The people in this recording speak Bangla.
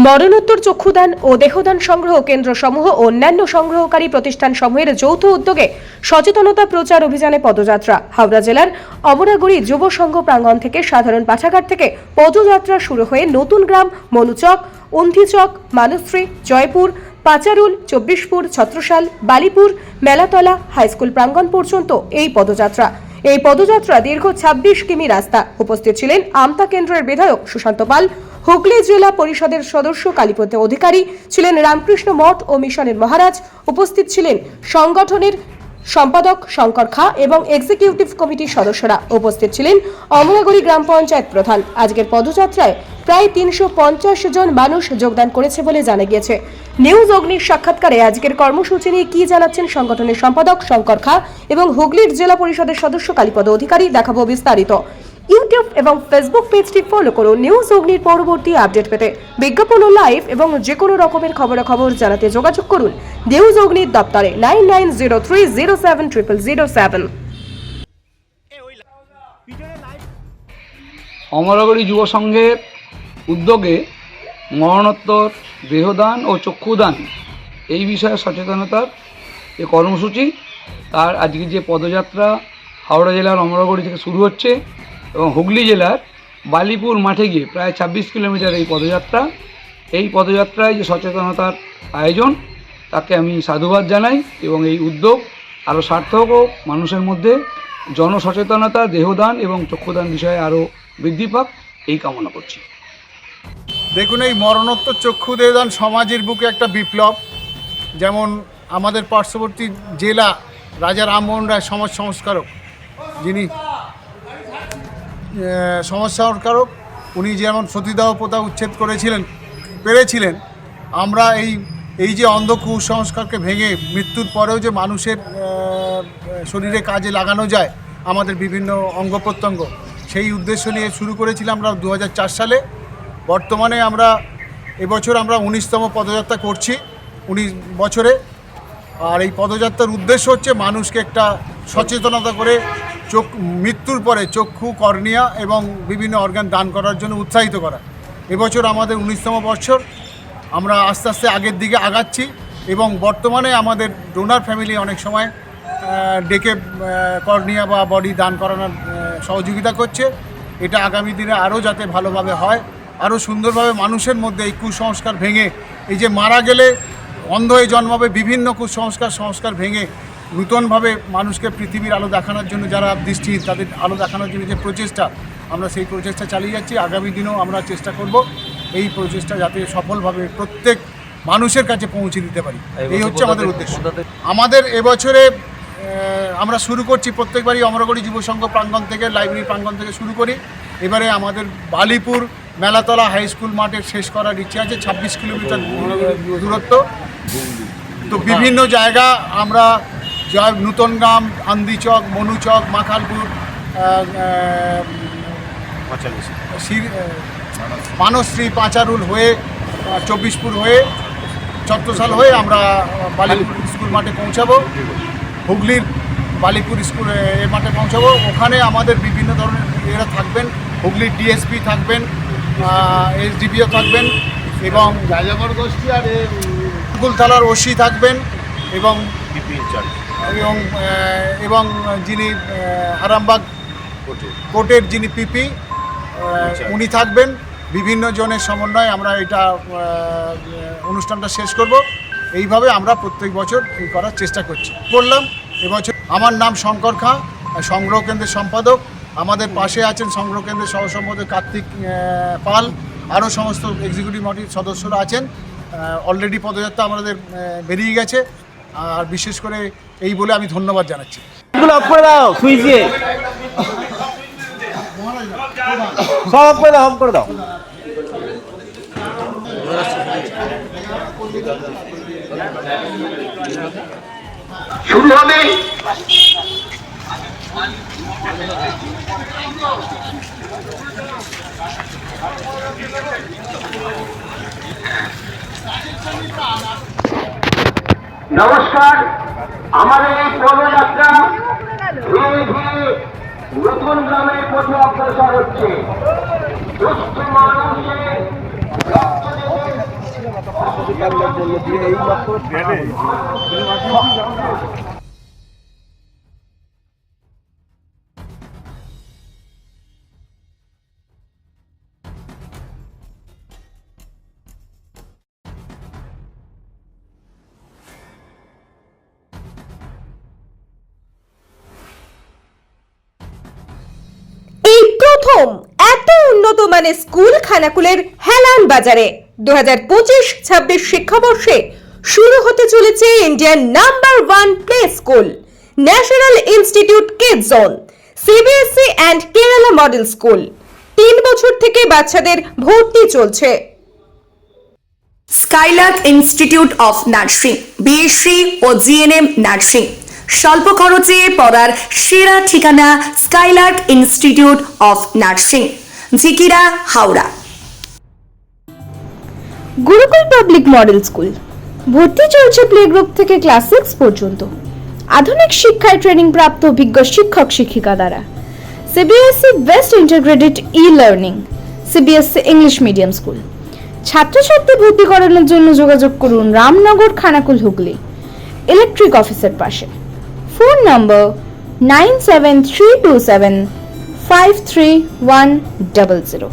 মরণোত্তর চক্ষুদান ও দেহদান সংগ্রহ কেন্দ্রসমূহ ও অন্যান্য সংগ্রহকারী প্রতিষ্ঠানসমূহের যৌথ উদ্যোগে সচেতনতা প্রচার অভিযানে পদযাত্রা। হাওড়া জেলার অমরাগুড়ি যুব সংঘ প্রাঙ্গণ থেকে সাধারণ পাঠাগার থেকে পদযাত্রা শুরু হয়ে নতুন গ্রাম, মনুচক, উন্ধিচক, মানশ্রী, জয়পুর, পাচারুল, চব্বিশপুর, ছত্রসাল, বালিপুর, মেলাতলা হাইস্কুল প্রাঙ্গণ পর্যন্ত এই পদযাত্রা। এই পদযাত্রা দীর্ঘ 26 কিমি রাস্তা। উপস্থিত ছিলেন আমতা কেন্দ্রের বিধায়ক সুশান্ত পাল, হুগলি জেলা পরিষদের সদস্য কালীপদ অধিকারী, ছিলেন রামকৃষ্ণ মঠ ও মিশনের মহারাজ। উপস্থিত ছিলেন সংগঠনের সম্পাদক শঙ্কর খা এবং এক্সিকিউটিভ কমিটির সদস্যরা। উপস্থিত ছিলেন অমরাগুড়ি গ্রাম পঞ্চায়েত প্রধান। আজকের পদযাত্রায় প্রায় 350 জন মানুষ যোগদান করেছে বলে জানা গিয়েছে। নিউজ অগ্নির সাক্ষাৎকারে আজকের কর্মসূচি নিয়ে কি জানাচ্ছেন সংগঠনের সম্পাদক শঙ্কর খা এবং হুগলির জেলা পরিষদের সদস্য কালীপদ অধিকারী, দেখাবো বিস্তারিত। ইউটিউব এবং ফেসবুক পেজটি ফলো করুন নিউজ অগ্নির পরবর্তী আপডেট পেতে। বিজ্ঞাপন ও লাইভ এবং যে কোনো রকমের খবরাখবর জানাতে যোগাযোগ করুন নিউজ অগ্নির দপ্তরে 9903070007। অমরাগুড়ি যুব সংঘের উদ্যোগে মরণোত্তর দেহদান ও চক্ষুদান এই বিষয়ে সচেতনতার যে কর্মসূচি, তার আজকে যে পদযাত্রা হাওড়া জেলার অমরাগুড়ি থেকে শুরু হচ্ছে এবং হুগলি জেলার বালিপুর মাঠে গিয়ে প্রায় 26 কিলোমিটার এই পদযাত্রা। এই পদযাত্রায় যে সচেতনতার আয়োজন, তাকে আমি সাধুবাদ জানাই এবং এই উদ্যোগ আরও সার্থক ও মানুষের মধ্যে জনসচেতনতা, দেহদান এবং চক্ষুদান বিষয়ে আরও বৃদ্ধি পাক, এই কামনা করছি। দেখুন, এই মরণোত্তর চক্ষু দেহদান সমাজের বুকে একটা বিপ্লব। যেমন আমাদের পার্শ্ববর্তী জেলা রাজা রামমোহন রায় সমাজ সংস্কারক, যিনি সমাজ সংস্কারক, উনি যেমন সতীদাহ প্রথা উচ্ছেদ পেরেছিলেন। আমরা এই যে অন্ধ কুসংস্কারকে ভেঙে মৃত্যুর পরেও যে মানুষের শরীরে কাজে লাগানো যায় আমাদের বিভিন্ন অঙ্গ প্রত্যঙ্গ, সেই উদ্দেশ্য নিয়ে শুরু করেছিলাম আমরা 2004 সালে। বর্তমানে এবছর আমরা 19তম পদযাত্রা করছি, 19 বছরে। আর এই পদযাত্রার উদ্দেশ্য হচ্ছে মানুষকে একটা সচেতনতা করে মৃত্যুর পরে চক্ষু, কর্নিয়া এবং বিভিন্ন অর্গান দান করার জন্য উৎসাহিত করা। এবছর আমাদের 19তম বছর। আমরা আস্তে আস্তে আগের দিকে আগাচ্ছি এবং বর্তমানে আমাদের ডোনার ফ্যামিলি অনেক সময় ডেকে কর্নিয়া বা বডি দান করানোর সহযোগিতা করছে। এটা আগামী দিনে আরও যাতে ভালোভাবে হয়, আরও সুন্দরভাবে মানুষের মধ্যে এই কুসংস্কার ভেঙে, এই যে মারা গেলে অন্ধ হয়ে জন্মাবে, বিভিন্ন সংস্কার ভেঙে নূতনভাবে মানুষকে পৃথিবীর আলো দেখানোর জন্য, যারা দৃষ্টিহীন তাদের আলো দেখানোর জন্য যে প্রচেষ্টা, আমরা সেই প্রচেষ্টা চালিয়ে যাচ্ছি। আগামী দিনেও আমরা চেষ্টা করব এই প্রচেষ্টা যাতে সফলভাবে প্রত্যেক মানুষের কাছে পৌঁছে দিতে পারি। এই হচ্ছে আমাদের উদ্দেশ্য। আমাদের এবছরে আমরা শুরু করছি প্রত্যেকবারই অমরাগুড়ি যুব সংঘ প্রাঙ্গণ থেকে, লাইব্রেরি প্রাঙ্গণ থেকে শুরু করি। এবারে আমাদের বালিপুর মেলাতলা হাই স্কুল মাঠে শেষ করার ইচ্ছে আছে, 26 কিলোমিটার দূরত্ব। তো বিভিন্ন জায়গা আমরা নতুন গ্রাম, আন্দিচক, মনুচক, মাখালপুর, মানশ্রী, পাচারুল হয়ে, চব্বিশপুর হয়ে, ছত্রসাল হয়ে আমরা বালিপুর স্কুল মাঠে পৌঁছাবো। হুগলির বালিপুর স্কুল মাঠে পৌঁছাবো। ওখানে আমাদের বিভিন্ন ধরনের এরা থাকবেন, হুগলির ডিএসপি থাকবেন, এসডিপিও থাকবেন এবং রাজাগড় গোষ্ঠী আর কুলতলার ওসি থাকবেন এবং এবং যিনি আরামবাগ কোর্টের যিনি পিপি, উনি থাকবেন। বিভিন্ন জনের সমন্বয়ে আমরা এটা অনুষ্ঠানটা শেষ করব। এইভাবে আমরা প্রত্যেক বছর করার চেষ্টা করলাম। এবছর আমার নাম শঙ্কর খা, সংগ্রহ কেন্দ্রের সম্পাদক। আমাদের পাশে আছেন সংগ্রহ কেন্দ্রের সহ সম্পাদক কার্তিক পাল, আরও সমস্ত এক্সিকিউটিভ কমিটির সদস্যরা আছেন। অলরেডি পদযাত্রা আমাদের বেরিয়ে গেছে। আর বিশেষ করে এই বলে আমি ধন্যবাদ জানাচ্ছি। শুরু হবে নমস্কার। আমাদের এই পদযাত্রা ধীরে ধীরে নতুন গ্রামের পথে অগ্রসর হচ্ছে। দুস্থ মানুষের রক্ত সচেতনতার জন্য দিয়ে এই লক্ষ্য রাখা হয়েছে। এই প্রথম এত উন্নত মানের স্কুল খানাকুলের হেলান বাজারে 2025-26 শিক্ষাবর্ষে শুরু হতে চলেছে Indian number 1 play school national institute kids zone CBSE and Kerala model school. 3 বছর থেকে বাচ্চাদের ভর্তি চলছে। Skylark institute of nursing, BSc ও জিএনএম নার্সিং। স্বল্প খরচে পড়ার সেরা ঠিকানা Skylark institute of nursing, Jhikira, Howrah. Gurukul public model school ভর্তি চলছে প্লে গ্রুপ থেকে ক্লাস 6 পর্যন্ত। আধুনিক শিক্ষায় ট্রেনিং প্রাপ্ত অভিজ্ঞ শিক্ষক শিক্ষিকা দ্বারা CBSE best integrated e-learning CBSE English medium school. ছাত্রছাত্রী ভর্তি করানোর জন্য যোগাযোগ করুন রামনগর, খানাকুল, হুগলি, ইলেকট্রিক অফিসের পাশে। ফোন নম্বর 9732753100।